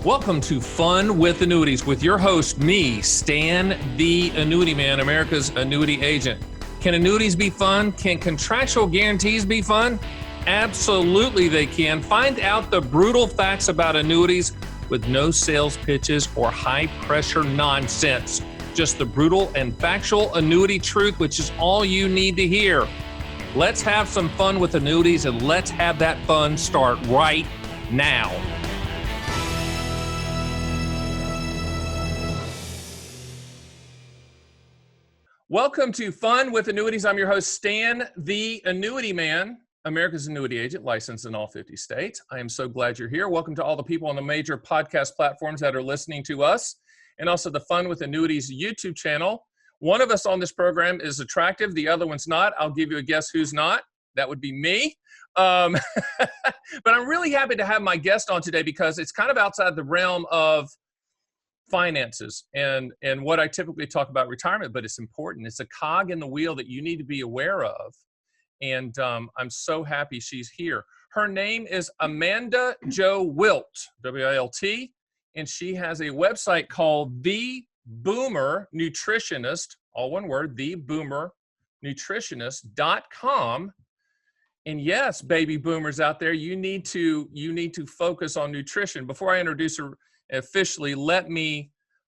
Welcome to Fun with Annuities with your host, me, Stan the Annuity Man, America's annuity agent. Can annuities be fun? Can contractual guarantees be fun? Absolutely they can. Find out the brutal facts about annuities with no sales pitches or high-pressure nonsense. Just the brutal and factual annuity truth, which is all you need to hear. Let's have some fun with annuities, and let's have that fun start right now. Welcome to Fun with Annuities. I'm your host, Stan the Annuity Man, America's annuity agent, licensed in all 50 states. I am so glad you're here. Welcome to all the people on the major podcast platforms that are listening to us, and also the Fun with Annuities YouTube channel. One of us on this program is attractive. The other one's not. I'll give you a guess who's not. That would be me. But I'm really happy to have my guest on today because it's kind of outside the realm of finances and what I typically talk about retirement, but it's important. It's a cog in the wheel that you need to be aware of. And I'm so happy she's here. Her name is Amanda Jo Wilt, W-I-L-T, and she has a website called The Boomer Nutritionist, all one word, theboomernutritionist.com. And yes, baby boomers out there, you need to focus on nutrition. Before I introduce her officially, let me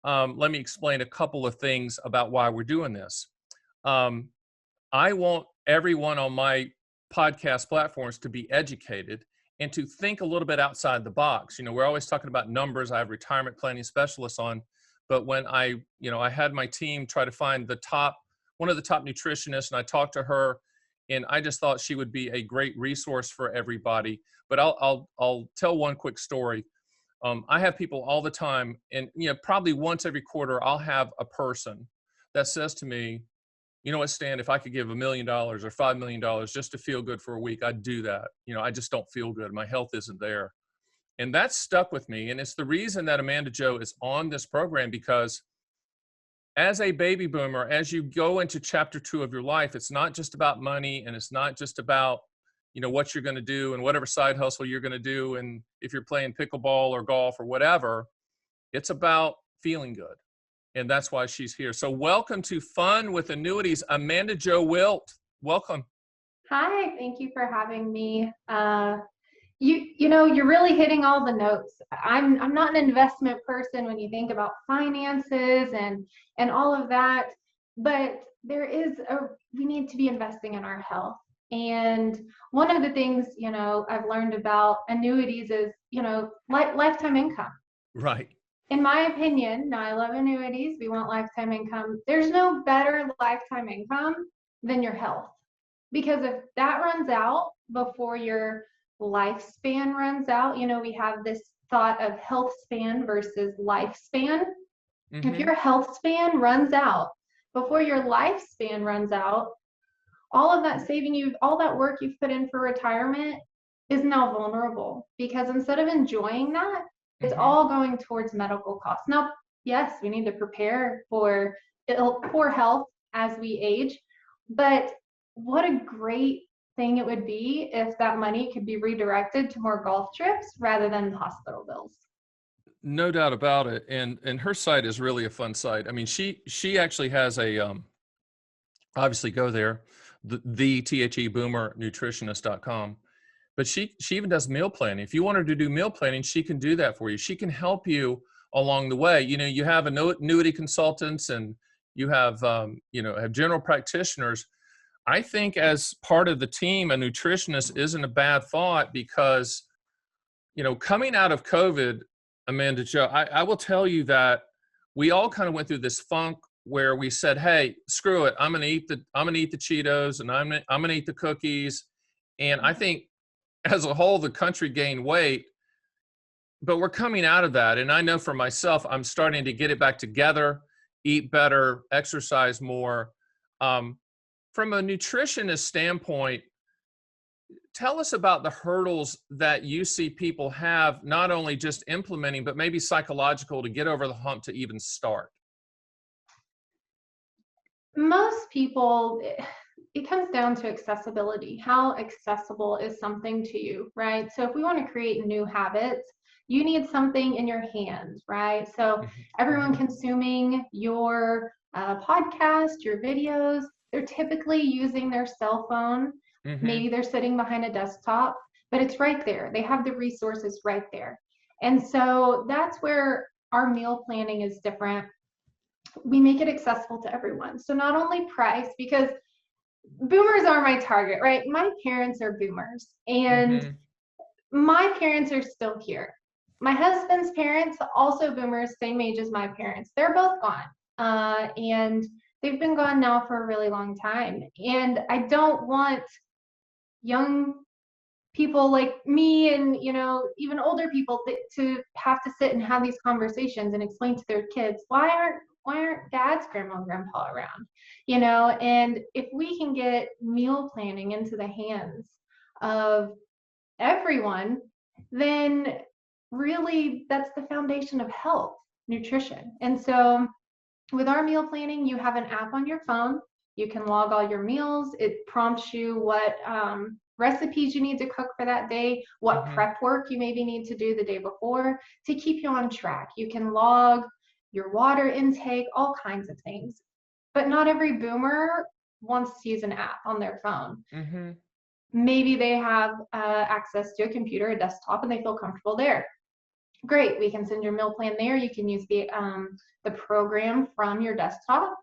explain a couple of things about why we're doing this. I want everyone on my podcast platforms to be educated and to think a little bit outside the box. You know, we're always talking about numbers. I have retirement planning specialists on, but when I had my team try to find one of the top nutritionists, and I talked to her, and I just thought she would be a great resource for everybody. But I'll tell one quick story. I have people all the time, and probably once every quarter, I'll have a person that says to me, "You know what, Stan? If I could give $1 million or $5 million just to feel good for a week, I'd do that. I just don't feel good. My health isn't there." And that's stuck with me. And it's the reason that Amanda Jo is on this program, because as a baby boomer, as you go into chapter 2 of your life, it's not just about money, and it's not just about what you're going to do and whatever side hustle you're going to do. And if you're playing pickleball or golf or whatever, it's about feeling good. And that's why she's here. So welcome to Fun with Annuities, Amanda Jo Wilt. Welcome. Hi, thank you for having me. You're really hitting all the notes. I'm not an investment person when you think about finances and all of that, but we need to be investing in our health. And one of the things, I've learned about annuities is, lifetime income. Right. In my opinion, now I love annuities. We want lifetime income. There's no better lifetime income than your health. Because if that runs out before your lifespan runs out, we have this thought of health span versus lifespan. Mm-hmm. If your health span runs out before your lifespan runs out, all of that all that work you've put in for retirement is now vulnerable, because instead of enjoying that, it's all going towards medical costs. Now, yes, we need to prepare for poor health as we age, but what a great thing it would be if that money could be redirected to more golf trips rather than hospital bills. No doubt about it. And her site is really a fun site. I mean, she actually has a obviously go there, the boomernutritionist.com. But she even does meal planning. If you want her to do meal planning, she can do that for you. She can help you along the way. You have annuity consultants, and you have have general practitioners. I think as part of the team, a nutritionist isn't a bad thought, because coming out of COVID, Amanda Jo, I will tell you that we all kind of went through this funk where we said, "Hey, screw it. I'm gonna eat the Cheetos, and I'm gonna eat the cookies." And I think as a whole, the country gained weight, but we're coming out of that. And I know for myself, I'm starting to get it back together, eat better, exercise more. From a nutritionist standpoint, tell us about the hurdles that you see people have, not only just implementing, but maybe psychological, to get over the hump to even start. Most people, it comes down to accessibility. How accessible is something to you, right? So if we want to create new habits, you need something in your hands, right? So everyone consuming your podcast, your videos, they're typically using their cell phone. Maybe they're sitting behind a desktop, but it's right there. They have the resources right there. And so that's where our meal planning is different. We make it accessible to everyone. So not only price, because boomers are my target, right? My parents are boomers, and my parents are still here. My husband's parents, also boomers, same age as my parents. They're both gone. And they've been gone now for a really long time. And I don't want young people like me and, you know, even older people to have to sit and have these conversations and explain to their kids, why aren't dad's grandma and grandpa around? You know, and if we can get meal planning into the hands of everyone, then really that's the foundation of health, nutrition. And so with our meal planning, you have an app on your phone. You can log all your meals. It prompts you what recipes you need to cook for that day, what prep work you maybe need to do the day before to keep you on track. You can log your water intake, all kinds of things. But not every boomer wants to use an app on their phone. Maybe they have access to a computer, a desktop, and they feel comfortable there. Great, we can send your meal plan there. You can use the program from your desktop.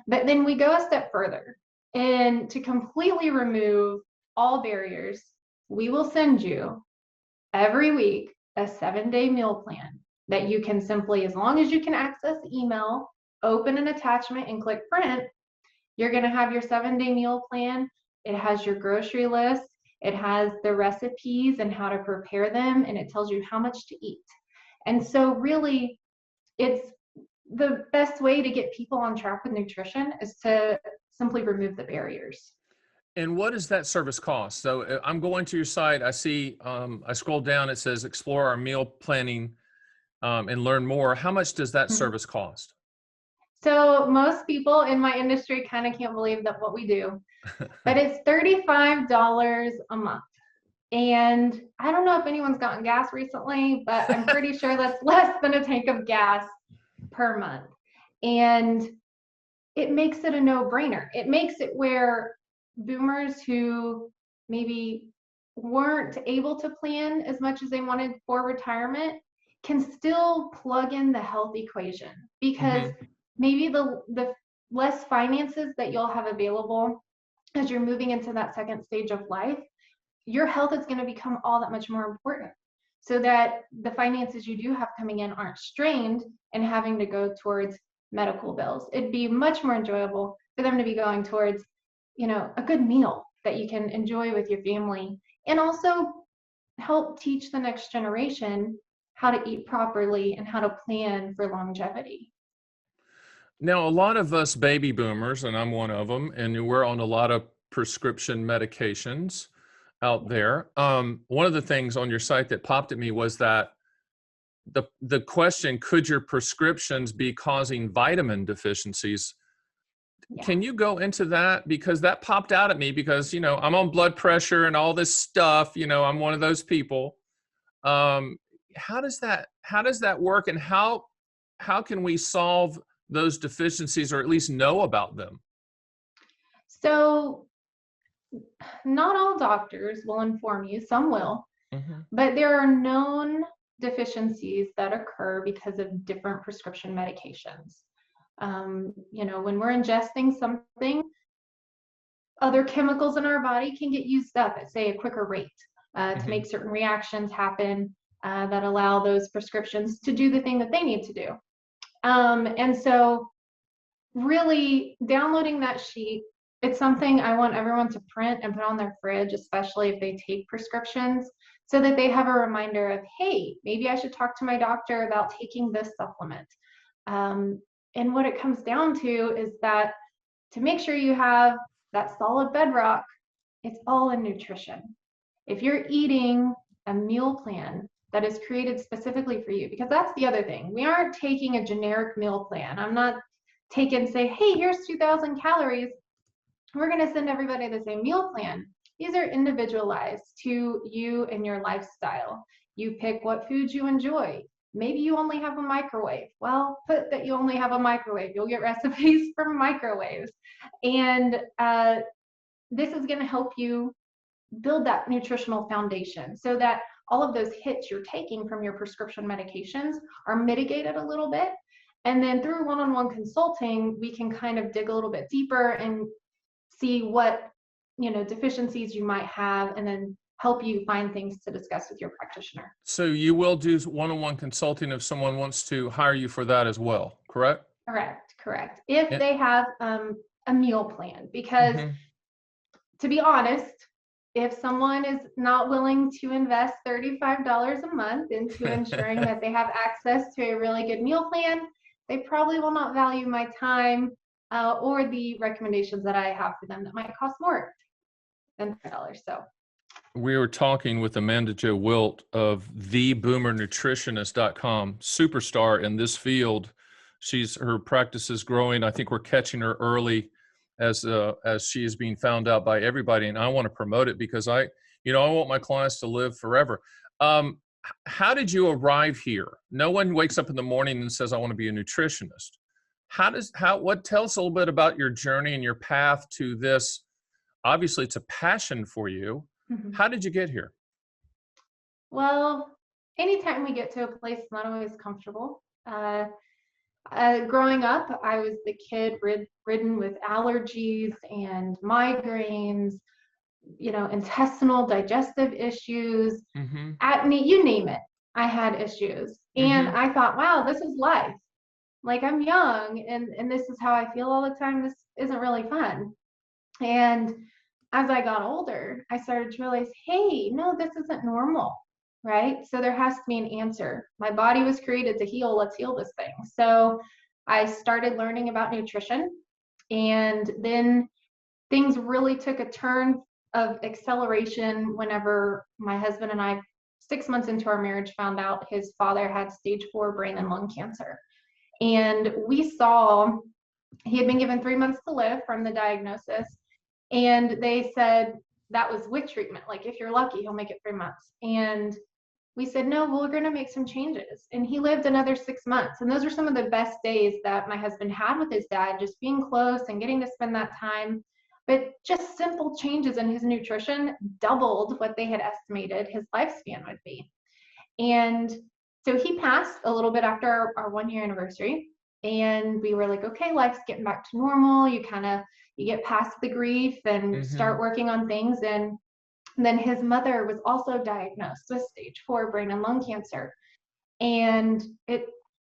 But then we go a step further, and to completely remove all barriers, we will send you every week a 7-day meal plan that you can simply, as long as you can access email, open an attachment and click print, you're going to have your 7-day meal plan. It has your grocery list. It has the recipes and how to prepare them, and it tells you how much to eat. And so really, it's the best way to get people on track with nutrition is to simply remove the barriers. And what does that service cost? So I'm going to your site. I see, I scroll down, it says explore our meal planning and learn more. How much does that service cost? So most people in my industry kind of can't believe that what we do, but it's $35 a month. And I don't know if anyone's gotten gas recently, but I'm pretty sure that's less than a tank of gas per month. And it makes it a no-brainer. It makes it where boomers who maybe weren't able to plan as much as they wanted for retirement can still plug in the health equation, because maybe the less finances that you'll have available as you're moving into that second stage of life, your health is going to become all that much more important, so that the finances you do have coming in aren't strained and having to go towards medical bills. It'd be much more enjoyable for them to be going towards, you know, a good meal that you can enjoy with your family, and also help teach the next generation how to eat properly and how to plan for longevity. Now, a lot of us baby boomers, and I'm one of them, and we're on a lot of prescription medications out there. One of the things on your site that popped at me was that the question, could your prescriptions be causing vitamin deficiencies? Can you go into that? Because that popped out at me, because, you know, I'm on blood pressure and all this stuff, you know, I'm one of those people. How does that work, and how can we solve those deficiencies, or at least know about them? So not all doctors will inform you, some will, but there are known deficiencies that occur because of different prescription medications. You know, when we're ingesting something, other chemicals in our body can get used up at, say, a quicker rate to make certain reactions happen that allow those prescriptions to do the thing that they need to do. And so really downloading that sheet, it's something I want everyone to print and put on their fridge, especially if they take prescriptions, so that they have a reminder of, hey, maybe I should talk to my doctor about taking this supplement. And what it comes down to is that to make sure you have that solid bedrock, it's all in nutrition. If you're eating a meal plan that is created specifically for you, because that's the other thing. We aren't taking a generic meal plan. I'm not taking, say, hey, here's 2,000 calories. We're going to send everybody the same meal plan. These are individualized to you and your lifestyle. You pick what foods you enjoy. Maybe you only have a microwave. Well, put that you only have a microwave. You'll get recipes from microwaves. And this is going to help you build that nutritional foundation so that all of those hits you're taking from your prescription medications are mitigated a little bit. And then through one-on-one consulting, we can kind of dig a little bit deeper and see what, deficiencies you might have, and then help you find things to discuss with your practitioner. So you will do one-on-one consulting if someone wants to hire you for that as well, correct? Correct. If they have a meal plan, because to be honest, if someone is not willing to invest $35 a month into ensuring that they have access to a really good meal plan, they probably will not value my time or the recommendations that I have for them that might cost more than $5. So we were talking with Amanda Jo Wilt of theboomernutritionist.com, superstar in this field. Her practice is growing. I think we're catching her early as she is being found out by everybody. And I want to promote it because I want my clients to live forever. How did you arrive here? No one wakes up in the morning and says, I want to be a nutritionist. Tell us a little bit about your journey and your path to this. Obviously it's a passion for you. How did you get here? Well, anytime we get to a place that's not always comfortable. Growing up, I was the kid ridden with allergies and migraines, intestinal digestive issues, acne, you name it. I had issues. And I thought, wow, this is life. Like, I'm young and this is how I feel all the time. This isn't really fun. And as I got older, I started to realize, hey, no, this isn't normal, right? So there has to be an answer. My body was created to heal. Let's heal this thing. So I started learning about nutrition, and then things really took a turn of acceleration whenever my husband and I, 6 months into our marriage, found out his father had stage 4 brain and lung cancer. And we saw he had been given 3 months to live from the diagnosis. And they said that was with treatment. Like, if you're lucky, he'll make it 3 months. And we said, no, we're going to make some changes. And he lived another 6 months. And those are some of the best days that my husband had with his dad, just being close and getting to spend that time. But just simple changes in his nutrition doubled what they had estimated his lifespan would be. And so he passed a little bit after our 1-year anniversary. And we were like, okay, life's getting back to normal. You get past the grief and start working on things. And then his mother was also diagnosed with stage 4 brain and lung cancer. And it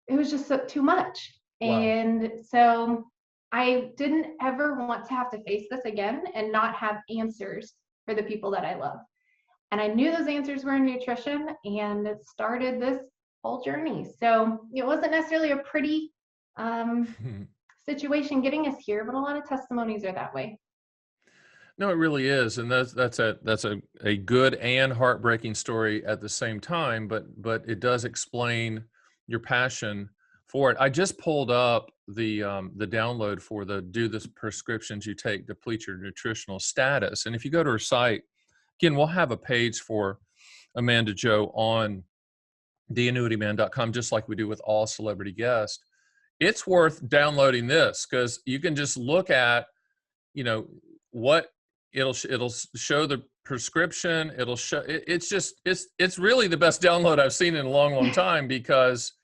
was just too much. Wow. And so I didn't ever want to have to face this again and not have answers for the people that I love. And I knew those answers were in nutrition, and it started this whole journey. So it wasn't necessarily a pretty situation getting us here, but a lot of testimonies are that way. No, it really is, and that's a good and heartbreaking story at the same time. But it does explain your passion for it. I just pulled up the download for the Do the Prescriptions You Take Deplete Your Nutritional Status, and if you go to her site, again, we'll have a page for Amanda Jo on theannuityman.com, just like we do with all celebrity guests. It's worth downloading this because you can just look at, what it'll show the prescription. It'll show, it's really the best download I've seen in a long, long time because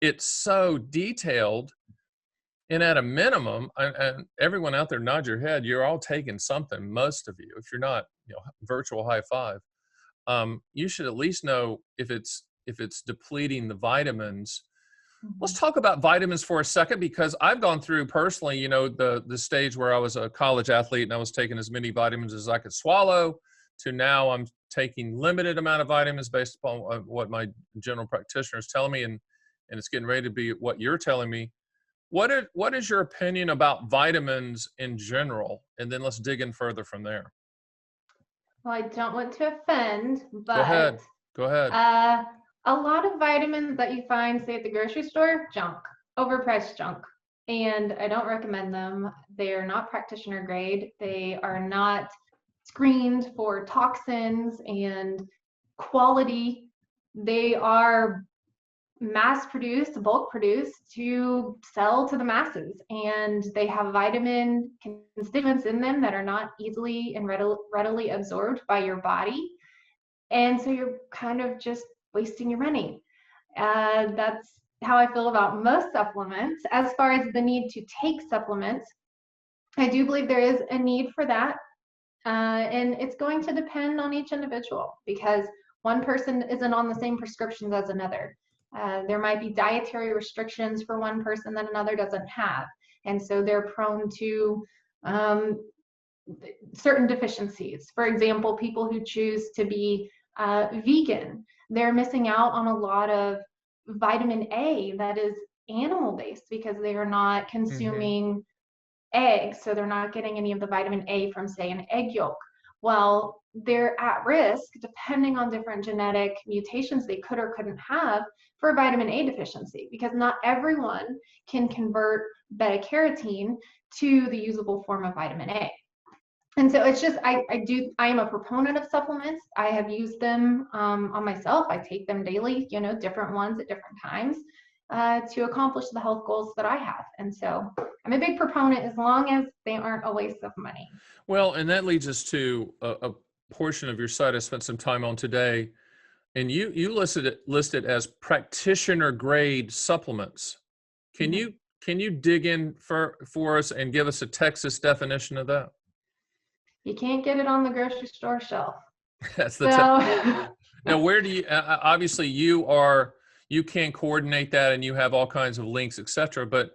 it's so detailed. And at a minimum, and everyone out there, nod your head, you're all taking something, most of you. If you're not, virtual high five. You should at least know if it's depleting the vitamins. Let's talk about vitamins for a second, because I've gone through personally, the stage where I was a college athlete and I was taking as many vitamins as I could swallow, to now I'm taking limited amount of vitamins based upon what my general practitioner is telling me, and it's getting ready to be what you're telling me. What is your opinion about vitamins in general? And then let's dig in further from there. Well, I don't want to offend, but Go ahead. A lot of vitamins that you find, say, at the grocery store, junk, overpriced junk. And I don't recommend them. They are not practitioner grade. They are not screened for toxins and quality They are mass produced, bulk produced to sell to the masses, and they have vitamin constituents in them that are not easily and readily absorbed by your body. And so you're kind of just wasting your money. That's how I feel about most supplements. As far as the need to take supplements, I do believe there is a need for that. And it's going to depend on each individual, because one person isn't on the same prescriptions as another. There might be dietary restrictions for one person that another doesn't have. And so they're prone to certain deficiencies. For example, people who choose to be vegan, they're missing out on a lot of vitamin A that is animal based, because they are not consuming eggs, so they're not getting any of the vitamin A from, say, an egg yolk. Well, they're at risk, depending on different genetic mutations they could or couldn't have, for vitamin A deficiency, because not everyone can convert beta carotene to the usable form of vitamin A. And so it's just, I am a proponent of supplements. I have used them on myself. I take them daily, different ones at different times to accomplish the health goals that I have. And so I'm a big proponent, as long as they aren't a waste of money. Well, and that leads us to a portion of your site I spent some time on today, and you listed as practitioner grade supplements. Can you dig in for us and give us a Texas definition of that? You can't get it on the grocery store shelf. That's the Now, where do you obviously you can coordinate that, and you have all kinds of links, etc. But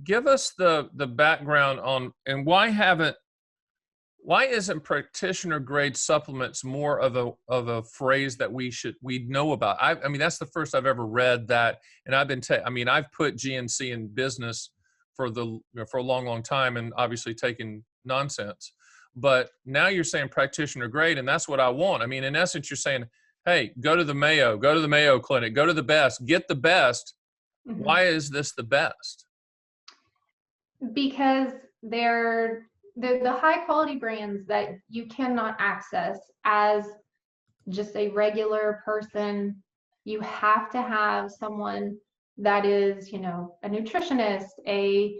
give us the background on, and why isn't practitioner grade supplements more of a phrase that we know about? I mean, that's the first I've ever read that, and I've put GNC in business for a long time, and obviously taken nonsense. But now you're saying practitioner grade, and that's what I want. I mean, in essence, you're saying, hey, go to the Mayo Clinic, go to the best, get the best. Why is this the best? Because they're the high quality brands that you cannot access as just a regular person. You have to have someone that is, a nutritionist, a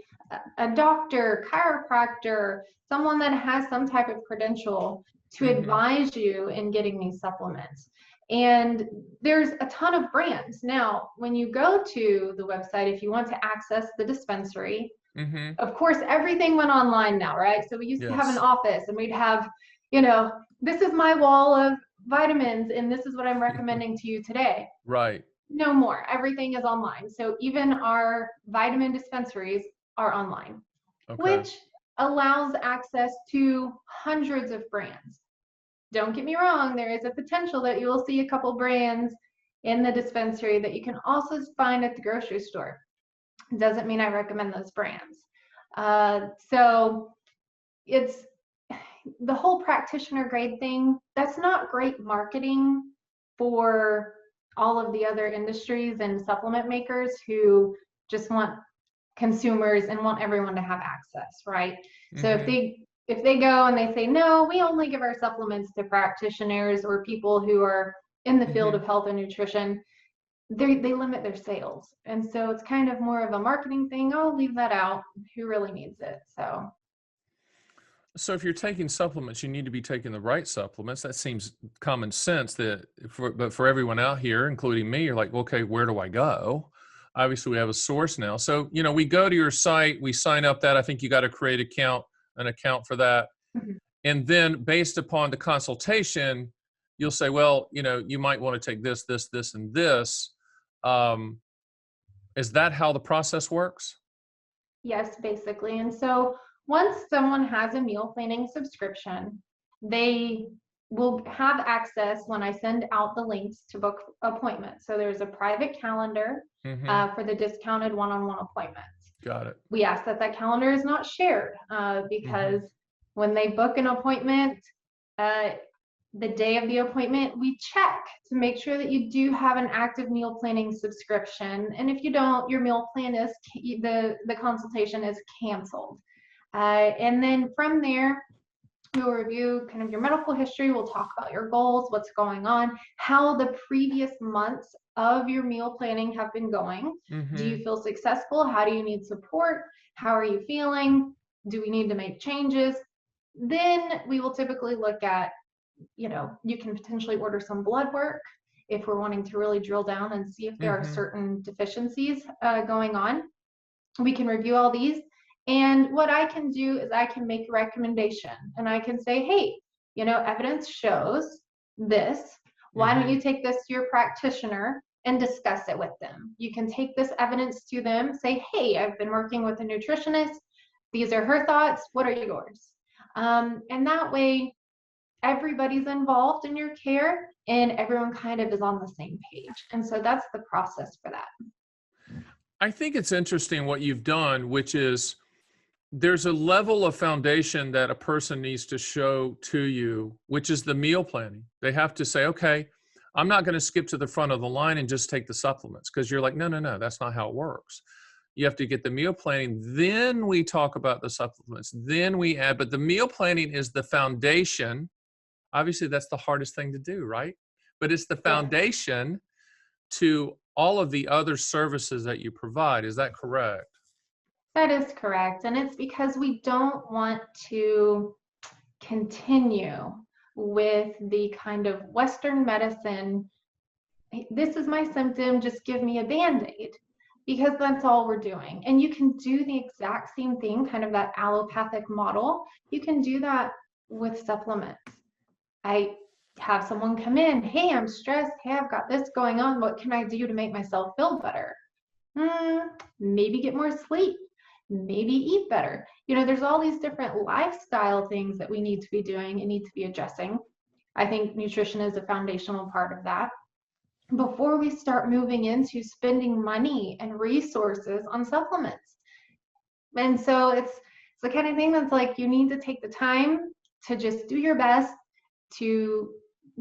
doctor, chiropractor, someone that has some type of credential to advise you in getting these supplements. And there's a ton of brands. Now, when you go to the website, if you want to access the dispensary, of course, everything went online now, right? So we used to have an office, and we'd have, this is my wall of vitamins, and this is what I'm recommending to you today. Right. No more. Everything is online. So even our vitamin dispensaries are online, which allows access to hundreds of brands. Don't get me wrong, there is a potential that you will see a couple brands in the dispensary that you can also find at the grocery store. Doesn't mean I recommend those brands. So it's the whole practitioner grade thing. That's not great marketing for all of the other industries and supplement makers who just want consumers and want everyone to have access, right? So if they go and they say, no, we only give our supplements to practitioners or people who are in the field of health and nutrition, they limit their sales. And so it's kind of more of a marketing thing. Oh, leave that out. Who really needs it? So if you're taking supplements, you need to be taking the right supplements. That seems common sense. But for everyone out here, including me, you're like, okay, where do I go? Obviously, we have a source now. So, we go to your site, we sign up that. I think you got to create an account for that. And then based upon the consultation, you'll say, well, you might want to take this, this, this, and this. Is that how the process works? Yes, basically. And so once someone has a meal planning subscription, they will have access when I send out the links to book appointments. So there's a private calendar for the discounted one-on-one appointments. Got it. We ask that calendar is not shared because when they book an appointment, the day of the appointment, we check to make sure that you do have an active meal planning subscription. And if you don't, your meal plan is, the consultation is canceled. And then from there, We'll review kind of your medical history. We'll talk about your goals, what's going on, how the previous months of your meal planning have been going. Do you feel successful? How do you need support? How are you feeling? Do we need to make changes? Then we will typically look at, you can potentially order some blood work if we're wanting to really drill down and see if there are certain deficiencies going on. We can review all these. And what I can do is I can make a recommendation and I can say, hey, evidence shows this. Why don't you take this to your practitioner and discuss it with them? You can take this evidence to them, say, hey, I've been working with a nutritionist. These are her thoughts. What are yours? And that way, everybody's involved in your care and everyone kind of is on the same page. And so that's the process for that. I think it's interesting what you've done, which is there's a level of foundation that a person needs to show to you, which is the meal planning. They have to say, okay, I'm not going to skip to the front of the line and just take the supplements, because you're like, no, that's not how it works. You have to get the meal planning. Then we talk about the supplements. Then we add, but the meal planning is the foundation. Obviously, that's the hardest thing to do, right? But it's the foundation to all of the other services that you provide. Is that correct? That is correct. And it's because we don't want to continue with the kind of Western medicine, this is my symptom, just give me a Band-Aid, because that's all we're doing. And you can do the exact same thing, kind of that allopathic model. You can do that with supplements. I have someone come in, hey, I'm stressed. Hey, I've got this going on. What can I do to make myself feel better? Maybe get more sleep. Maybe eat better. There's all these different lifestyle things that we need to be doing and need to be addressing. I think nutrition is a foundational part of that before we start moving into spending money and resources on supplements. And so it's the kind of thing that's like, you need to take the time to just do your best to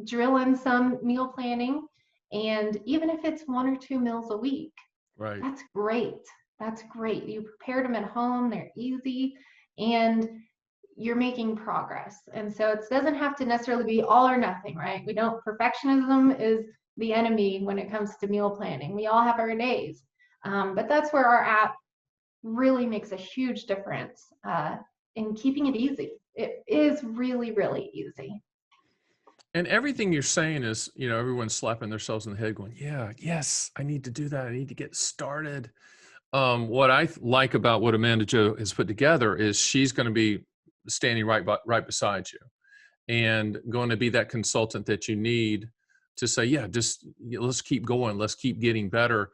drill in some meal planning. And even if it's 1 or 2 meals a week, right, that's great. That's great. You prepared them at home, they're easy, and you're making progress. And so it doesn't have to necessarily be all or nothing, right? Perfectionism is the enemy when it comes to meal planning. We all have our days, but that's where our app really makes a huge difference in keeping it easy. It is really, really easy. And everything you're saying is, everyone's slapping themselves in the head going, yeah, yes, I need to do that. I need to get started. What I like about what Amanda Jo has put together is she's going to be standing right beside you and going to be that consultant that you need to say, yeah, just let's keep going. Let's keep getting better.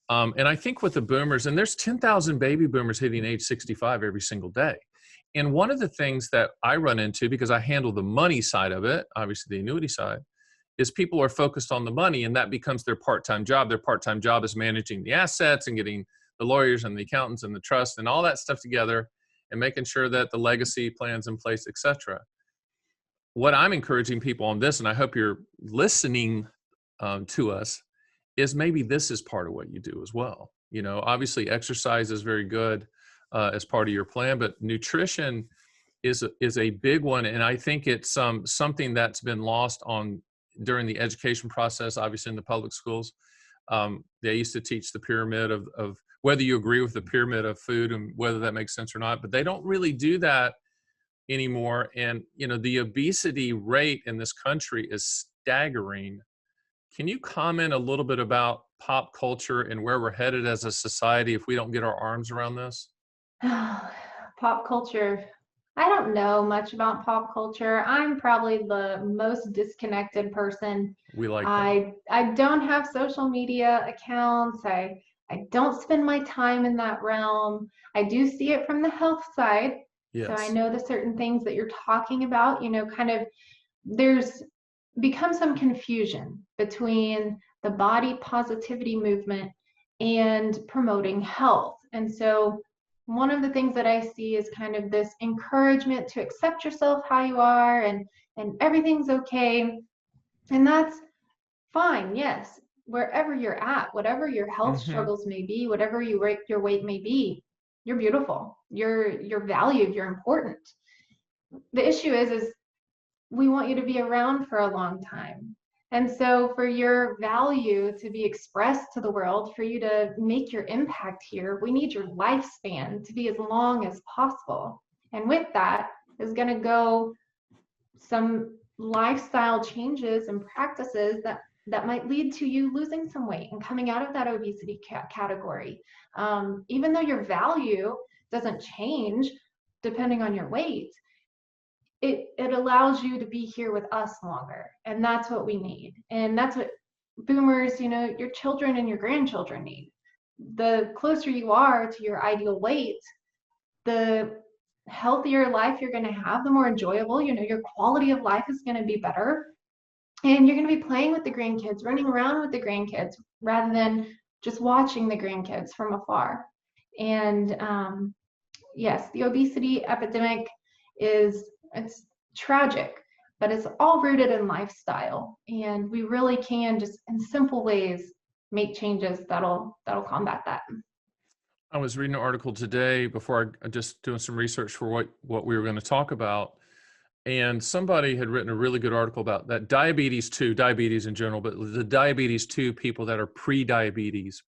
And I think with the boomers, and there's 10,000 baby boomers hitting age 65 every single day. And one of the things that I run into, because I handle the money side of it, obviously the annuity side, is people are focused on the money and that becomes their part-time job. Their part-time job is managing the assets and getting the lawyers and the accountants and the trust and all that stuff together and making sure that the legacy plan's in place, etc. What I'm encouraging people on this, and I hope you're listening to us, is maybe this is part of what you do as well. Obviously exercise is very good as part of your plan, but nutrition is a big one. And I think it's something that's been lost during the education process, obviously in the public schools. They used to teach the pyramid of whether you agree with the pyramid of food and whether that makes sense or not, but they don't really do that anymore. And, the obesity rate in this country is staggering. Can you comment a little bit about pop culture and where we're headed as a society if we don't get our arms around this? Pop culture. I don't know much about pop culture. I'm probably the most disconnected person. We like that. I don't have social media accounts. I don't spend my time in that realm. I do see it from the health side. Yes. So I know the certain things that you're talking about, kind of there's become some confusion between the body positivity movement and promoting health. And so one of the things that I see is kind of this encouragement to accept yourself how you are and everything's okay. And that's fine. Yes. Wherever you're at, whatever your health struggles may be, whatever your weight may be, you're beautiful. You're valued. You're important. the issue is we want you to be around for a long time. And so for your value to be expressed to the world, for you to make your impact here, we need your lifespan to be as long as possible. And with that is going to go some lifestyle changes and practices that might lead to you losing some weight and coming out of that obesity category. Even though your value doesn't change depending on your weight, it allows you to be here with us longer. And that's what we need. And that's what boomers, your children and your grandchildren need. The closer you are to your ideal weight, the healthier life you're going to have, the more enjoyable, your quality of life is going to be better. And you're going to be playing with the grandkids, running around with the grandkids, rather than just watching the grandkids from afar. And yes, the obesity epidemic it's tragic, but it's all rooted in lifestyle. And we really can just in simple ways make changes that'll combat that. I was reading an article today before I just doing some research for what we were going to talk about. And somebody had written a really good article about that diabetes in general, but the diabetes 2 people that are pre-diabetics,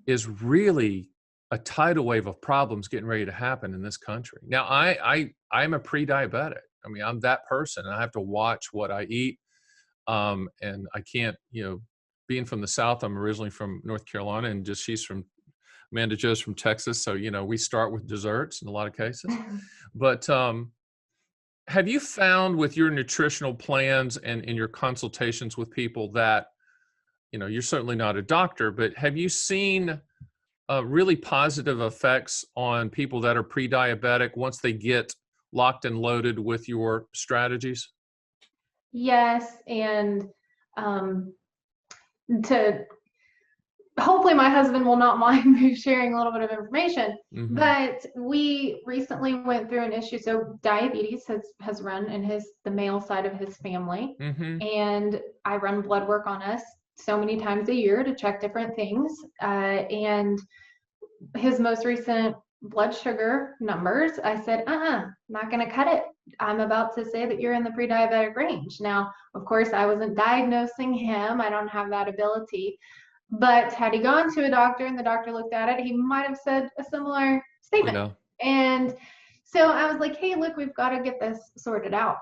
is really a tidal wave of problems getting ready to happen in this country. Now, I'm a pre-diabetic. I mean, I'm that person, and I have to watch what I eat. And I can't, being from the South, I'm originally from North Carolina, and Amanda Jo's from Texas. So, we start with desserts in a lot of cases. But have you found with your nutritional plans and in your consultations with people that, you're certainly not a doctor, but have you seen really positive effects on people that are pre-diabetic once they get locked and loaded with your strategies? Yes, and hopefully my husband will not mind me sharing a little bit of information, but we recently went through an issue. So diabetes has run in the male side of his family, and I run blood work on us so many times a year to check different things. And his most recent blood sugar numbers, I said, not going to cut it. I'm about to say that you're in the pre-diabetic range. Now, of course, I wasn't diagnosing him. I don't have that ability. But had he gone to a doctor and the doctor looked at it, he might have said a similar statement. And so I was like, hey, look, we've got to get this sorted out.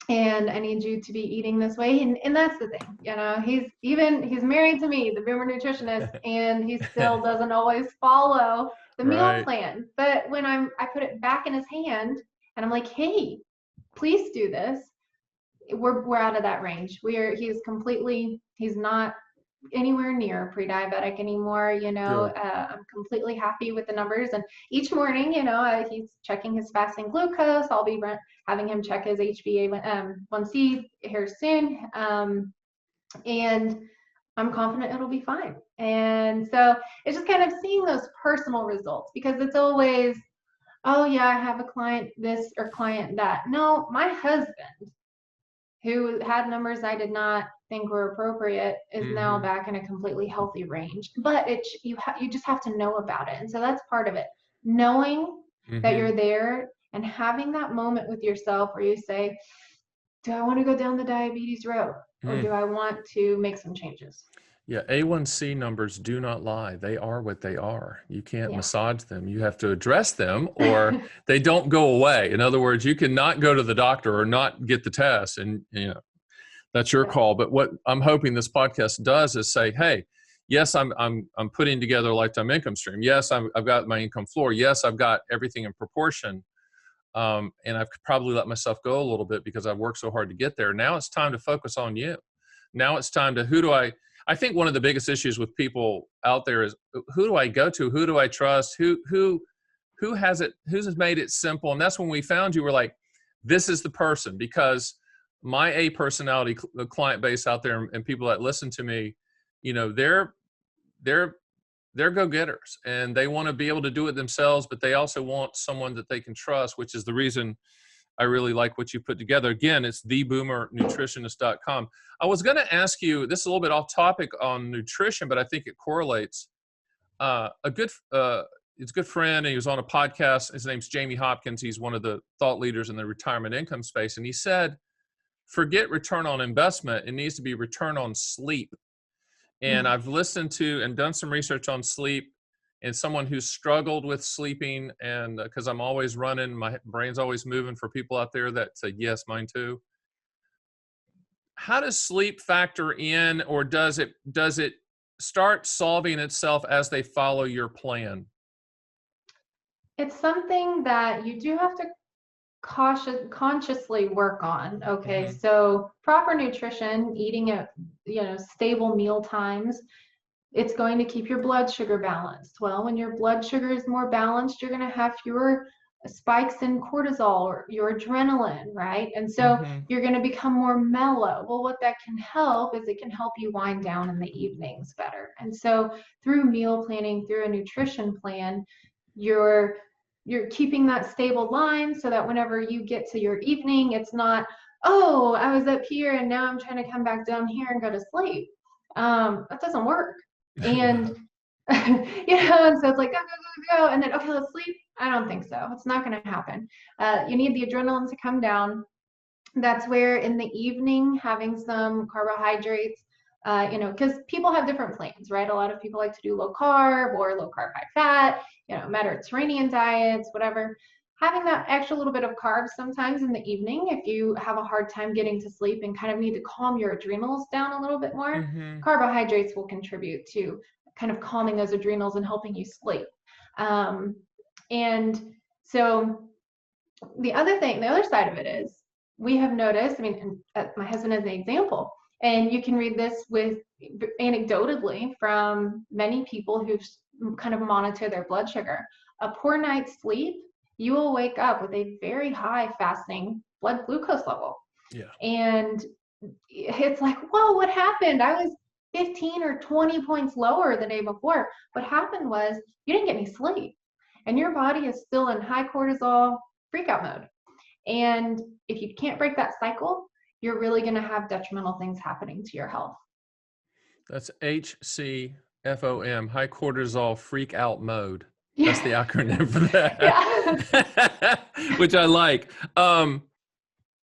And I need you to be eating this way. And that's the thing, he's married to me, the boomer nutritionist, and he still doesn't always follow the meal plan. But when I put it back in his hand and I'm like, hey, please do this, we're out of that range. He's not anywhere near pre-diabetic anymore. I'm completely happy with the numbers. And each morning, he's checking his fasting glucose. I'll be having him check his HbA1c here soon. And I'm confident it'll be fine. And so it's just kind of seeing those personal results, because it's always, oh yeah, I have a client this or client that. No, my husband, who had numbers I did not think were appropriate, is now back in a completely healthy range. But you just have to know about it. And so that's part of it. Knowing that you're there and having that moment with yourself where you say, do I want to go down the diabetes road, or do I want to make some changes? Yeah, A1C numbers do not lie. They are what they are. You can't massage them. You have to address them, or they don't go away. In other words, you cannot go to the doctor or not get the test, and that's your call. But what I'm hoping this podcast does is say, hey, yes, I'm putting together a lifetime income stream. Yes, I've got my income floor. Yes, I've got everything in proportion. And I've probably let myself go a little bit because I've worked so hard to get there. Now it's time to focus on you. Now it's time to I think one of the biggest issues with people out there is, who do I go to? Who do I trust? Who's made it simple? And that's when we found you. We're like, this is the person, because my A personality client base out there and people that listen to me, they're go-getters, and they want to be able to do it themselves, but they also want someone that they can trust, which is the reason I really like what you put together. Again, it's theboomernutritionist.com. I was going to ask you, this is a little bit off topic on nutrition, but I think it correlates. he's a good friend, and he was on a podcast. His name's Jamie Hopkins. He's one of the thought leaders in the retirement income space. And he said, forget return on investment. It needs to be return on sleep. And I've listened to and done some research on sleep, and someone who's struggled with sleeping, and because I'm always running, my brain's always moving for people out there that say, yes, mine too. How does sleep factor in, or does it start solving itself as they follow your plan? It's something that you do have to consciously work on. Okay, so proper nutrition, eating at stable meal times, it's going to keep your blood sugar balanced. Well, when your blood sugar is more balanced, you're going to have fewer spikes in cortisol or your adrenaline, right? And so you're going to become more mellow. Well, what that can help is it can help you wind down in the evenings better. And so through meal planning, through a nutrition plan, you're keeping that stable line so that whenever you get to your evening, it's not, oh, I was up here and now I'm trying to come back down here and go to sleep. That doesn't work. And and so it's like, go, and then, okay, let's sleep. I don't think so. It's not going to happen. You need the adrenaline to come down. That's where in the evening, having some carbohydrates, because people have different plans, right? A lot of people like to do low carb or low carb, high fat, Mediterranean diets, whatever. Having that extra little bit of carbs sometimes in the evening, if you have a hard time getting to sleep and kind of need to calm your adrenals down a little bit more, carbohydrates will contribute to kind of calming those adrenals and helping you sleep. And so the other side of it is, we have noticed, my husband is an example, and you can read this with anecdotally from many people who've kind of monitor their blood sugar. A poor night's sleep, you will wake up with a very high fasting blood glucose level. Yeah. And it's like, whoa, what happened? I was 15 or 20 points lower the day before. What happened was you didn't get any sleep, and your body is still in high cortisol freakout mode. And if you can't break that cycle, you're really going to have detrimental things happening to your health. That's HCFOM, high cortisol freak out mode. That's the acronym for that. Which I like.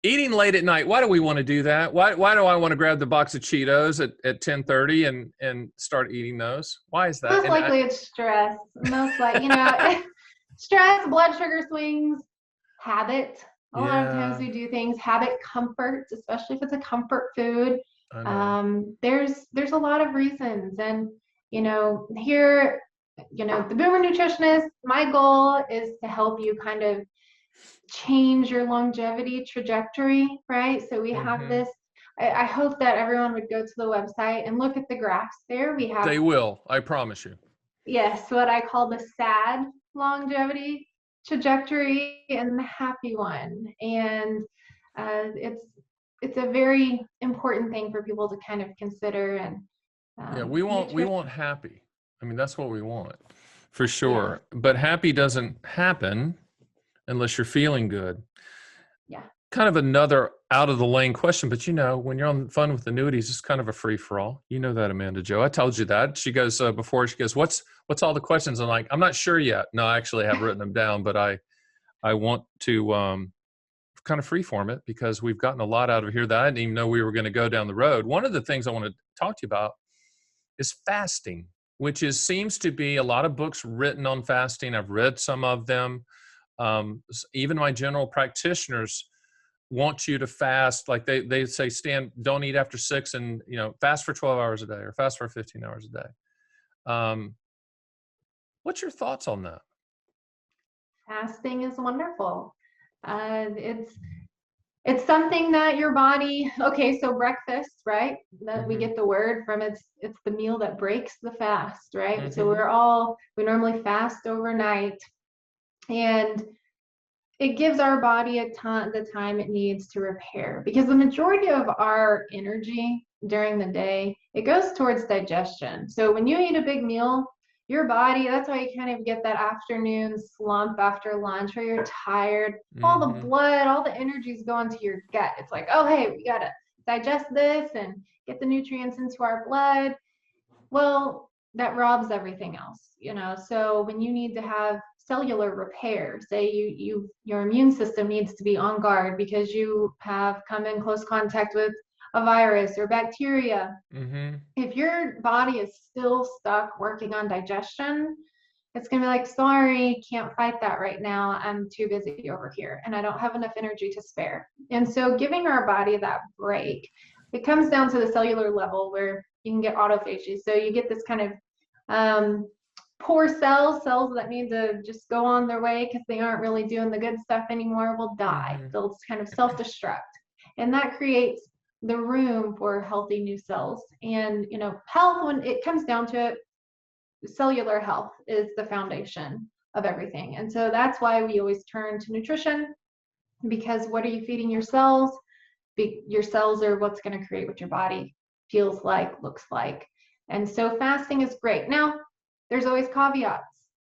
Eating late at night. Why do we want to do that? Why do I want to grab the box of Cheetos at 10:30 and start eating those? Why is that? Most likely it's stress. Most likely, stress, blood sugar swings, habit. A lot of times we do things, habit, comfort, especially if it's a comfort food. There's a lot of reasons. And, here, the Boomer Nutritionist, my goal is to help you kind of change your longevity trajectory, right? So we have this, I hope that everyone would go to the website and look at the graphs there. They will, I promise you. Yes, what I call the sad longevity trajectory and the happy one. And it's a very important thing for people to kind of consider. And we want happy. That's what we want for sure. But happy doesn't happen unless you're feeling good. Yeah. Kind of another out of the lane question, but when you're on Fun with Annuities, it's kind of a free for all. You know that, Amanda Jo. I told you that. She goes before. She goes, "What's all the questions?" I'm like, "I'm not sure yet." No, I actually have written them down, but I want to kind of freeform it because we've gotten a lot out of here that I didn't even know we were going to go down the road. One of the things I want to talk to you about is fasting, which seems to be a lot of books written on fasting. I've read some of them. Even my general practitioners want you to fast. Like they say, Stan, don't eat after 6 and, fast for 12 hours a day or fast for 15 hours a day. What's your thoughts on that? Fasting is wonderful. It's something that your body, okay, so breakfast, right? That we get the word from, it's the meal that breaks the fast, right? So we normally fast overnight, and it gives our body the time it needs to repair, because the majority of our energy during the day, it goes towards digestion. So when you eat a big meal, your body, that's why you kind of get that afternoon slump after lunch where you're tired. All the blood, all the energy is going to your gut. It's like, oh, hey, we got to digest this and get the nutrients into our blood. Well, that robs everything else, So when you need to have cellular repair, say your immune system needs to be on guard because you have come in close contact with a virus or bacteria. If your body is still stuck working on digestion, it's going to be like, sorry, can't fight that right now. I'm too busy over here and I don't have enough energy to spare. And so giving our body that break, it comes down to the cellular level where you can get autophagy. So you get this kind of poor cells that need to just go on their way because they aren't really doing the good stuff anymore, will die. They'll kind of self-destruct. And that creates the room for healthy new cells. And, health, when it comes down to it, cellular health is the foundation of everything. And so that's why we always turn to nutrition, because what are you feeding your cells? Your cells are what's going to create what your body feels like, looks like. And so fasting is great. Now, there's always caveats.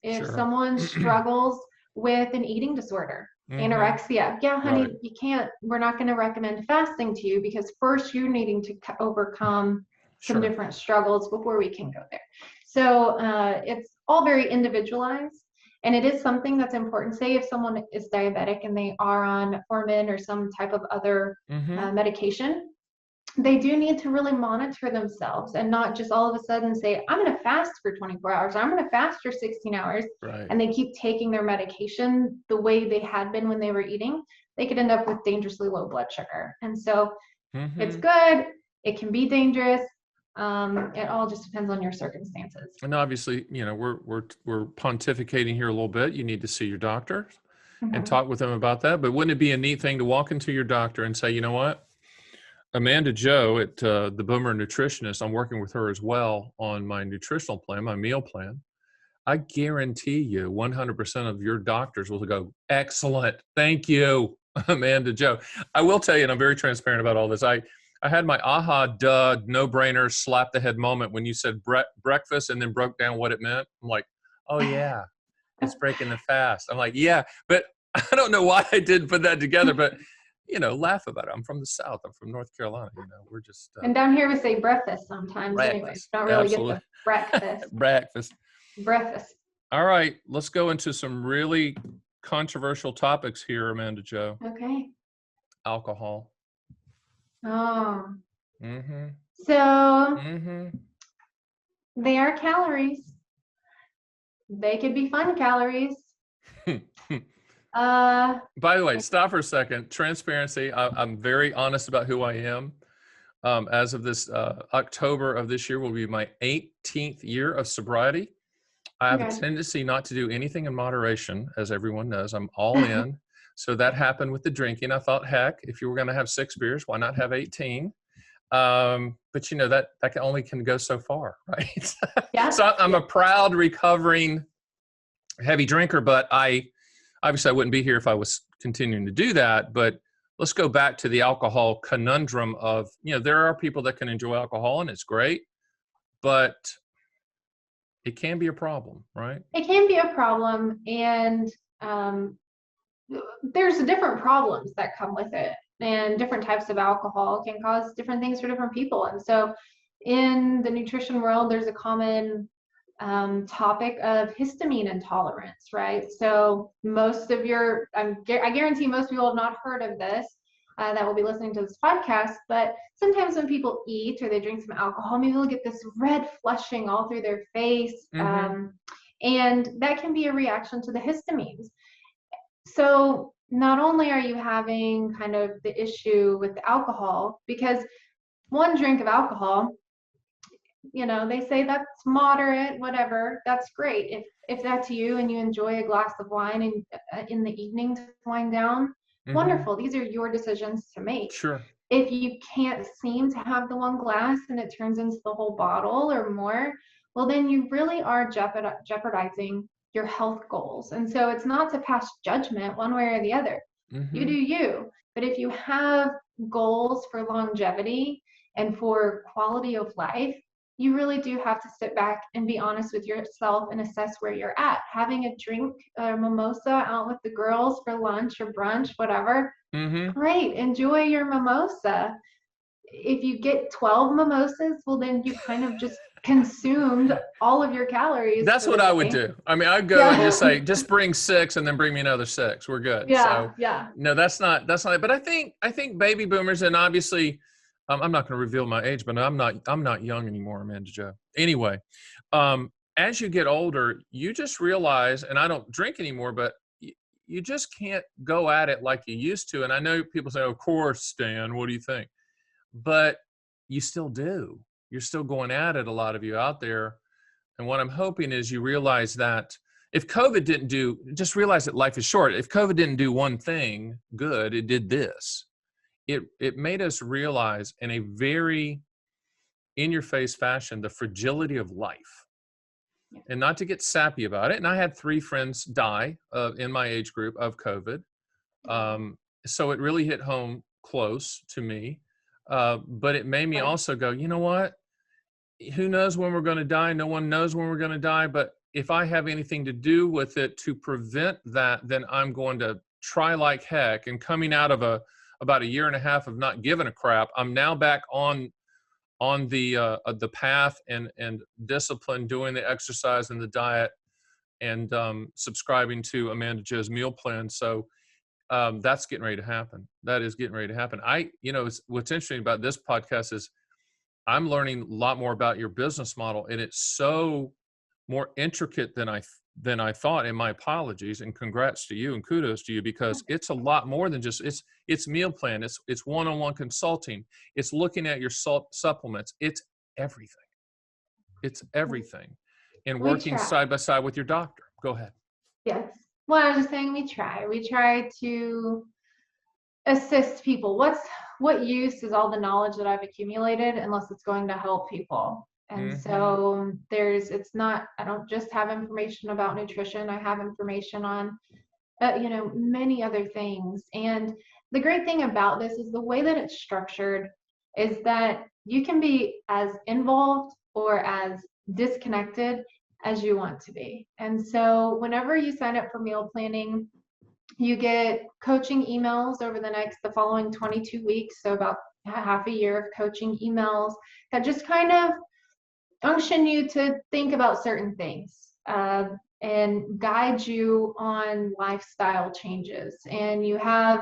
If someone struggles with an eating disorder, anorexia, yeah, honey, you can't, we're not going to recommend fasting to you because first you're needing to overcome some different struggles before we can go there. So it's all very individualized, and it is something that's important. Say if someone is diabetic and they are on metformin or some type of other medication, they do need to really monitor themselves and not just all of a sudden say, I'm going to fast for 24 hours, or I'm going to fast for 16 hours, and they keep taking their medication the way they had been when they were eating. They could end up with dangerously low blood sugar. And so it's good. It can be dangerous. It all just depends on your circumstances. And obviously, we're pontificating here a little bit. You need to see your doctor and talk with them about that. But wouldn't it be a neat thing to walk into your doctor and say, you know what? Amanda Joe at the Boomer Nutritionist, I'm working with her as well on my nutritional plan, my meal plan. I guarantee you 100% of your doctors will go, excellent. Thank you, Amanda Joe. I will tell you, and I'm very transparent about all this. I had my aha, duh, no-brainer, slap the head moment when you said breakfast and then broke down what it meant. I'm like, oh yeah, it's breaking the fast. I'm like, yeah, but I don't know why I didn't put that together, but laugh about it. I'm from the South. I'm from North Carolina. We're just. And down here we say breakfast sometimes anyway. Don't really get the breakfast. Breakfast. All right, let's go into some really controversial topics here, Amanda Joe. Okay. Alcohol. Oh. So they are calories. They could be fun calories. By the way, stop for a second. Transparency. I'm very honest about who I am. As of this October of this year will be my 18th year of sobriety. I have a tendency not to do anything in moderation, as everyone knows. I'm all in. So that happened with the drinking. I thought, heck, if you were going to have 6 beers, why not have 18? But that can go so far, right? Yeah. So I'm a proud recovering heavy drinker, but obviously I wouldn't be here if I was continuing to do that. But let's go back to the alcohol conundrum of, there are people that can enjoy alcohol and it's great, but it can be a problem, right? It can be a problem. And there's different problems that come with it, and different types of alcohol can cause different things for different people. And so in the nutrition world, there's a common topic of histamine intolerance, right? So most of I guarantee most people have not heard of this that will be listening to this podcast, but sometimes when people eat or they drink some alcohol, maybe they'll get this red flushing all through their face. And that can be a reaction to the histamines. So not only are you having kind of the issue with the alcohol, because one drink of alcohol, they say that's moderate, whatever, that's great. If that's you and you enjoy a glass of wine in the evening to wind down, wonderful. These are your decisions to make. Sure. If you can't seem to have the one glass and it turns into the whole bottle or more, well, then you really are jeopardizing your health goals. And so it's not to pass judgment one way or the other. You do you. But if you have goals for longevity and for quality of life, you really do have to sit back and be honest with yourself and assess where you're at. Having a drink, a mimosa out with the girls for lunch or brunch, whatever, great, enjoy your mimosa. if you get 12 mimosas, well, then you kind of just consumed all of your calories That's for what the I would day. do. I mean, I'd go and just Yeah. say, just bring 6 and then bring me another 6. We're good. Yeah. So Yeah. no, that's not it. But I think baby boomers, and obviously, I'm not going to reveal my age, but I'm not young anymore, Amanda Joe. Anyway, as you get older, you just realize, and I don't drink anymore, but you just can't go at it like you used to. And I know people say, of course, Stan, what do you think? But you still do. You're still going at it, a lot of you out there. And what I'm hoping is you realize that if COVID didn't do, just realize that life is short. If COVID didn't do one thing good, it did this. It made us realize in a very in-your-face fashion the fragility of life, and not to get sappy about it. And I had 3 friends die in my age group of COVID. So it really hit home close to me. But it made me also go, you know what? Who knows when we're going to die? No one knows when we're going to die. But if I have anything to do with it to prevent that, then I'm going to try like heck. And coming out of about a year and a half of not giving a crap, I'm now back on the path and discipline, doing the exercise and the diet, and subscribing to Amanda Joe's meal plan. So that's getting ready to happen. That is getting ready to happen. What's interesting about this podcast is I'm learning a lot more about your business model, and it's so more intricate than I thought. And my apologies and congrats to you and kudos to you, because it's a lot more than just it's meal plan. It's one-on-one consulting. It's looking at your supplements. It's everything. It's everything, and We working try. side by side with your doctor. Go ahead. Yes. Well, I was just saying we try to assist people. What use is all the knowledge that I've accumulated unless it's going to help people? And so it's not, I don't just have information about nutrition. I have information on, many other things. And the great thing about this is the way that it's structured is that you can be as involved or as disconnected as you want to be. And so whenever you sign up for meal planning, you get coaching emails over the following 22 weeks. So about half a year of coaching emails that just kind of unction you to think about certain things and guide you on lifestyle changes. And you have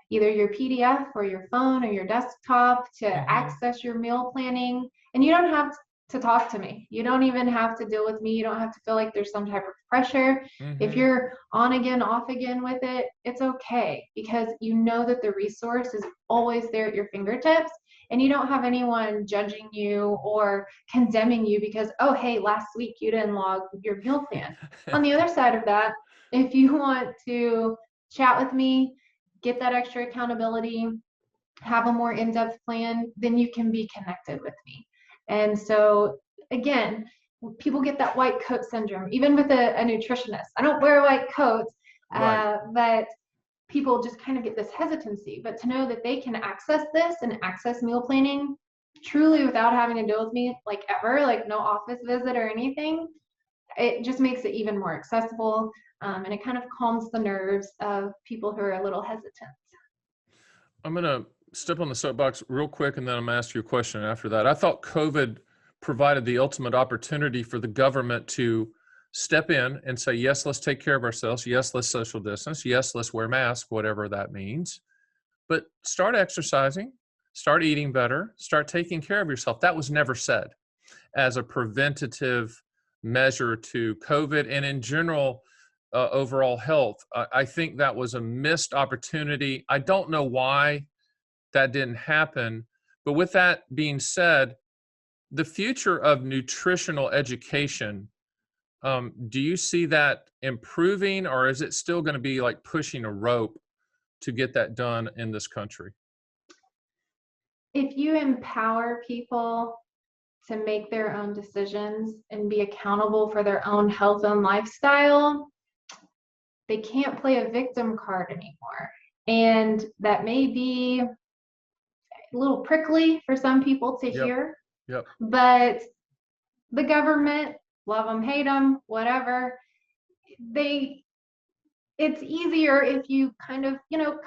either your PDF or your phone or your desktop to access your meal planning. And you don't have to talk to me. You don't even have to deal with me. You don't have to feel like there's some type of pressure. If you're on again, off again with it, it's okay, because you know that the resource is always there at your fingertips. And you don't have anyone judging you or condemning you because, oh, hey, last week you didn't log your meal plan. On the other side of that, if you want to chat with me, get that extra accountability, have a more in-depth plan, then you can be connected with me. And so, again, people get that white coat syndrome, even with a nutritionist. I don't wear a white coat, but people just kind of get this hesitancy. But to know that they can access this and access meal planning truly without having to deal with me like ever, like no office visit or anything, it just makes it even more accessible. And it kind of calms the nerves of people who are a little hesitant. I'm going to step on the soapbox real quick, and then I'm going to ask you a question after that. I thought COVID provided the ultimate opportunity for the government to step in and say, yes, let's take care of ourselves. Yes, let's social distance. Yes, let's wear masks, whatever that means. But start exercising, start eating better, start taking care of yourself. That was never said as a preventative measure to COVID and in general, overall health. I think that was a missed opportunity. I don't know why that didn't happen. But with that being said, the future of nutritional education, do you see that improving, or is it still going to be like pushing a rope to get that done in this country? If you empower people to make their own decisions and be accountable for their own health and lifestyle, they can't play a victim card anymore. And that may be a little prickly for some people to hear, but the government, love them, hate them, whatever, it's easier if you kind of,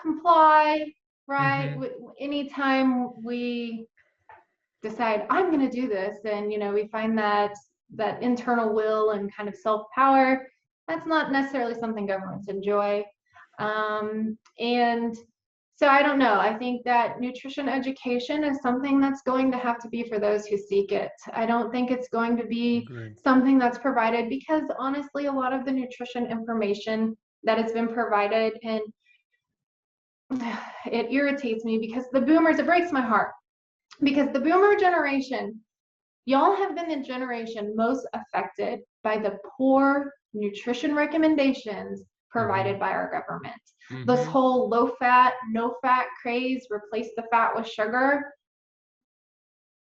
comply, right? Anytime we decide I'm going to do this. And, we find that internal will and kind of self-power, that's not necessarily something governments enjoy. And so I don't know. I think that nutrition education is something that's going to have to be for those who seek it. I don't think it's going to be Agreed. something that's provided, because honestly, a lot of the nutrition information that has been provided, and it irritates me because the boomers, it breaks my heart, because the boomer generation, y'all have been the generation most affected by the poor nutrition recommendations provided by our government. This whole low fat, no fat craze, replace the fat with sugar.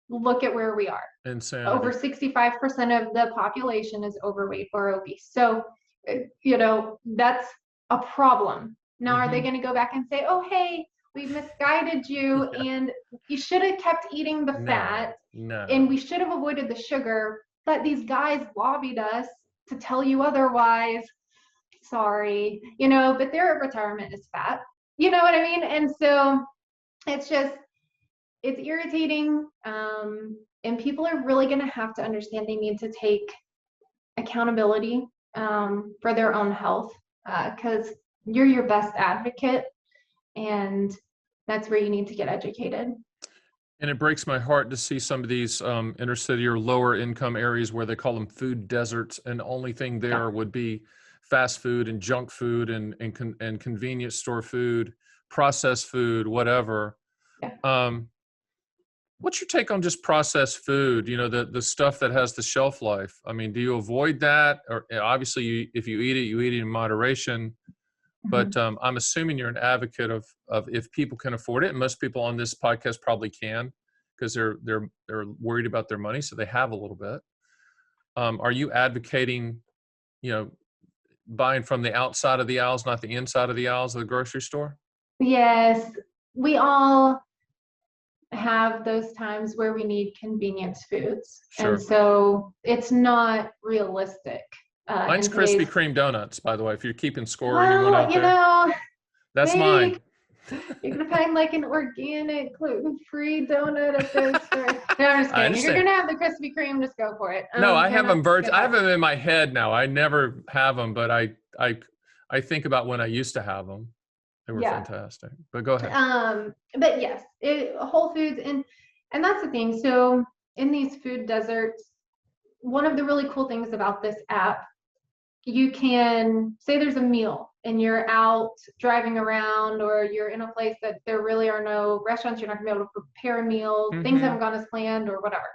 Look at where we are. Insanity. Over 65% of the population is overweight or obese. So, that's a problem. Now, are they going to go back and say, oh, hey, we misguided you and you should have kept eating the fat and we should have avoided the sugar, but these guys lobbied us to tell you otherwise. Sorry, but their retirement is fat. You know what I mean? And so it's irritating. And people are really going to have to understand they need to take accountability for their own health, because you're your best advocate, and that's where you need to get educated. And it breaks my heart to see some of these inner city or lower income areas where they call them food deserts, and the only thing there would be fast food and junk food and convenience store food, processed food, whatever. Yeah. What's your take on just processed food? The stuff that has the shelf life. I mean, do you avoid that? Or obviously, if you eat it in moderation. But I'm assuming you're an advocate of if people can afford it, and most people on this podcast probably can, because they're worried about their money, so they have a little bit. Are you advocating, buying from the outside of the aisles, not the inside of the aisles of the grocery store? Yes, we all have those times where we need convenience foods. Sure. And so it's not realistic. Mine's Krispy Kreme donuts, by the way, if you're keeping score, anyone out there. That's mine. You're going to find like an organic, gluten-free donut at the store. No, I'm just kidding. If you're going to have the Krispy Kreme, just go for it. No, I have them I have them in my head now. I never have them, but I think about when I used to have them. They were fantastic. But go ahead. But yes, Whole Foods, and that's the thing. So in these food deserts, one of the really cool things about this app, you can say there's a meal and you're out driving around, or you're in a place that there really are no restaurants, you're not gonna be able to prepare a meal, things haven't gone as planned or whatever.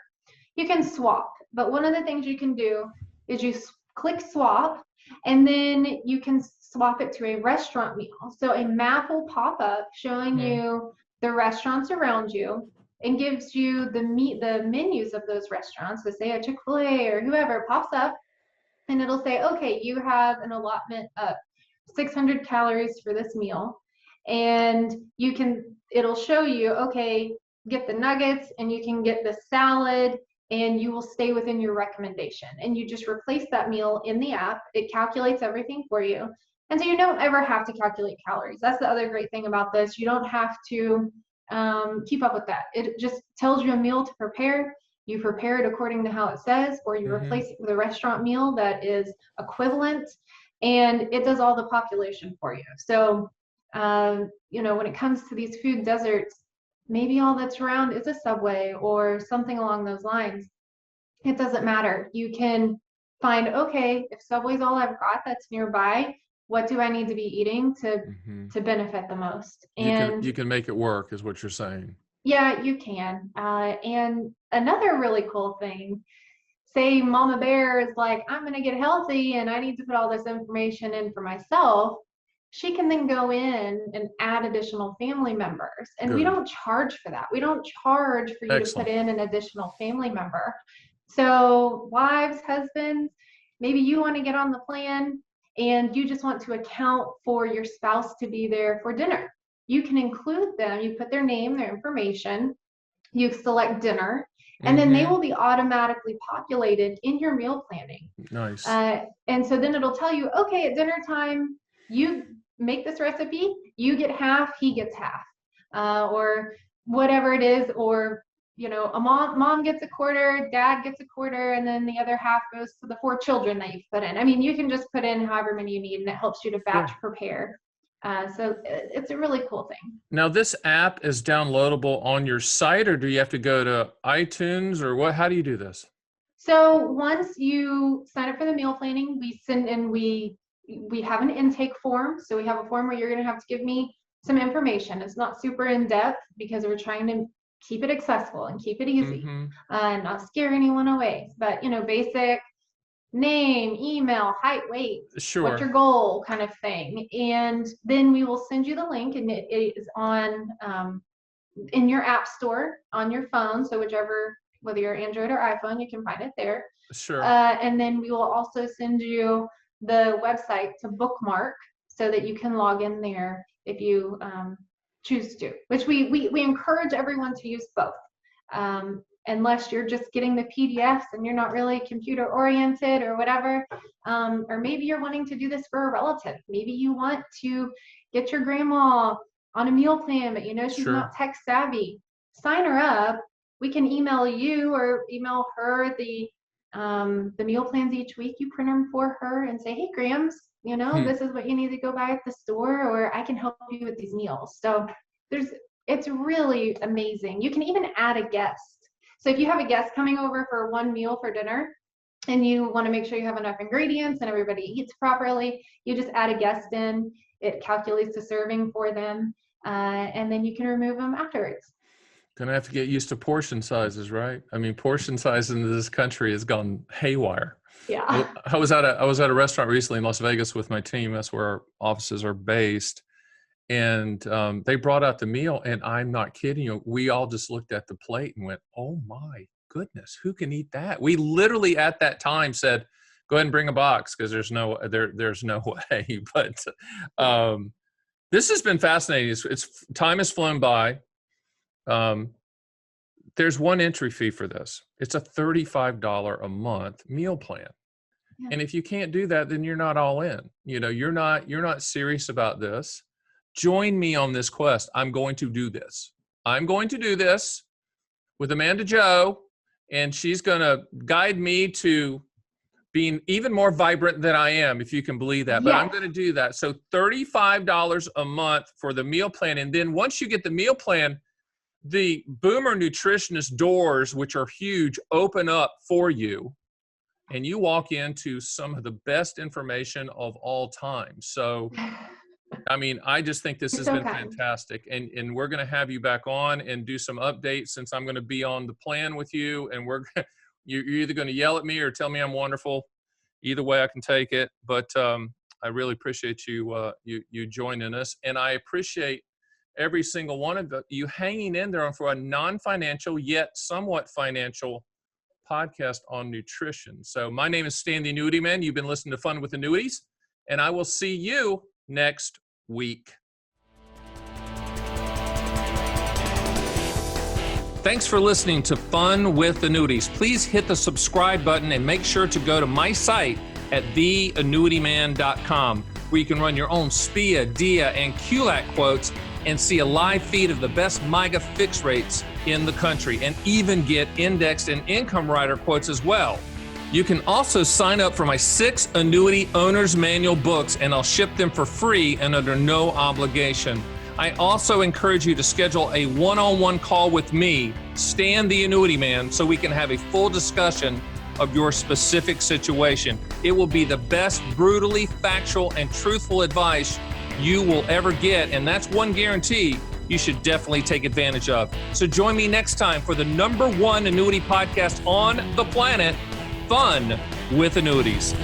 You can swap, but one of the things you can do is you click swap, and then you can swap it to a restaurant meal. So a map will pop up showing you the restaurants around you and gives you the menus of those restaurants. So say a Chick-fil-A or whoever pops up, and it'll say, okay, you have an allotment of 600 calories for this meal. And it'll show you, okay, get the nuggets and you can get the salad, and you will stay within your recommendation. And you just replace that meal in the app. It calculates everything for you. And so you don't ever have to calculate calories. That's the other great thing about this. You don't have to keep up with that. It just tells you a meal to prepare. You prepare it according to how it says, or you replace it with a restaurant meal that is equivalent, and it does all the population for you. So, when it comes to these food deserts, maybe all that's around is a Subway or something along those lines. It doesn't matter. You can find, okay, if Subway's all I've got that's nearby, what do I need to be eating to benefit the most? And you can make it work, is what you're saying. Yeah, you can. And another really cool thing, say Mama Bear is like, I'm going to get healthy and I need to put all this information in for myself. She can then go in and add additional family members. And we don't charge for that. We don't charge for you to put in an additional family member. So wives, husbands, maybe you want to get on the plan and you just want to account for your spouse to be there for dinner. You can include them. You put their name, their information, you select dinner, and then they will be automatically populated in your meal planning. Nice. And so then it'll tell you, okay, at dinner time, you make this recipe, you get half, he gets half, or whatever it is, or a mom gets a quarter, dad gets a quarter, and then the other half goes to the 4 children that you've put in. I mean, you can just put in however many you need, and it helps you to batch prepare. So it's a really cool thing. Now, this app is downloadable on your site, or do you have to go to iTunes, or what? How do you do this? So once you sign up for the meal planning, we send in, we have an intake form. So we have a form where you're going to have to give me some information. It's not super in depth because we're trying to keep it accessible and keep it easy, not scare anyone away. But basic name, email, height, weight, what's your goal, kind of thing. And then we will send you the link, and it is on in your app store on your phone. So whether you're Android or iPhone, you can find it there. And then we will also send you the website to bookmark so that you can log in there if you choose to, which we encourage everyone to use both. Unless you're just getting the PDFs and you're not really computer oriented or whatever, or maybe you're wanting to do this for a relative. Maybe you want to get your grandma on a meal plan, but she's not tech savvy. Sign her up. We can email you or email her the meal plans each week. You print them for her and say, hey, Grams, this is what you need to go buy at the store, or I can help you with these meals. So it's really amazing. You can even add a guest. So if you have a guest coming over for one meal for dinner and you want to make sure you have enough ingredients and everybody eats properly, you just add a guest in. It calculates the serving for them, and then you can remove them afterwards. Gonna have to get used to portion sizes, right? I mean, portion size in this country has gone haywire. Yeah. I was at a restaurant recently in Las Vegas with my team. That's where our offices are based. And they brought out the meal, and I'm not kidding you. We all just looked at the plate and went, oh my goodness, who can eat that? We literally at that time said, go ahead and bring a box, because there's no way. But this has been fascinating. Time has flown by. There's one entry fee for this. It's a $35 a month meal plan. Yeah. And if you can't do that, then you're not all in. You're not serious about this. Join me on this quest. I'm going to do this. I'm going to do this with Amanda Joe, and she's going to guide me to being even more vibrant than I am, if you can believe that. But I'm going to do that. So $35 a month for the meal plan. And then once you get the meal plan, the Boomer Nutritionist doors, which are huge, open up for you, and you walk into some of the best information of all time. So, I mean, I just think this has been fantastic. And we're going to have you back on and do some updates, since I'm going to be on the plan with you. And you're either going to yell at me or tell me I'm wonderful. Either way, I can take it. But I really appreciate you joining us. And I appreciate every single one of you hanging in there for a non-financial yet somewhat financial podcast on nutrition. So my name is Stan the Annuity Man. You've been listening to Fun with Annuities, and I will see you next week. Thanks for listening to Fun with Annuities. Please hit the subscribe button and make sure to go to my site at theannuityman.com, where you can run your own SPIA, DIA, and QLAC quotes and see a live feed of the best MIGA fixed rates in the country, and even get indexed and income rider quotes as well. You can also sign up for my 6 Annuity Owner's Manual books, and I'll ship them for free and under no obligation. I also encourage you to schedule a one-on-one call with me, Stan the Annuity Man, so we can have a full discussion of your specific situation. It will be the best brutally factual and truthful advice you will ever get, and that's one guarantee you should definitely take advantage of. So join me next time for the #1 annuity podcast on the planet, Fun with Annuities.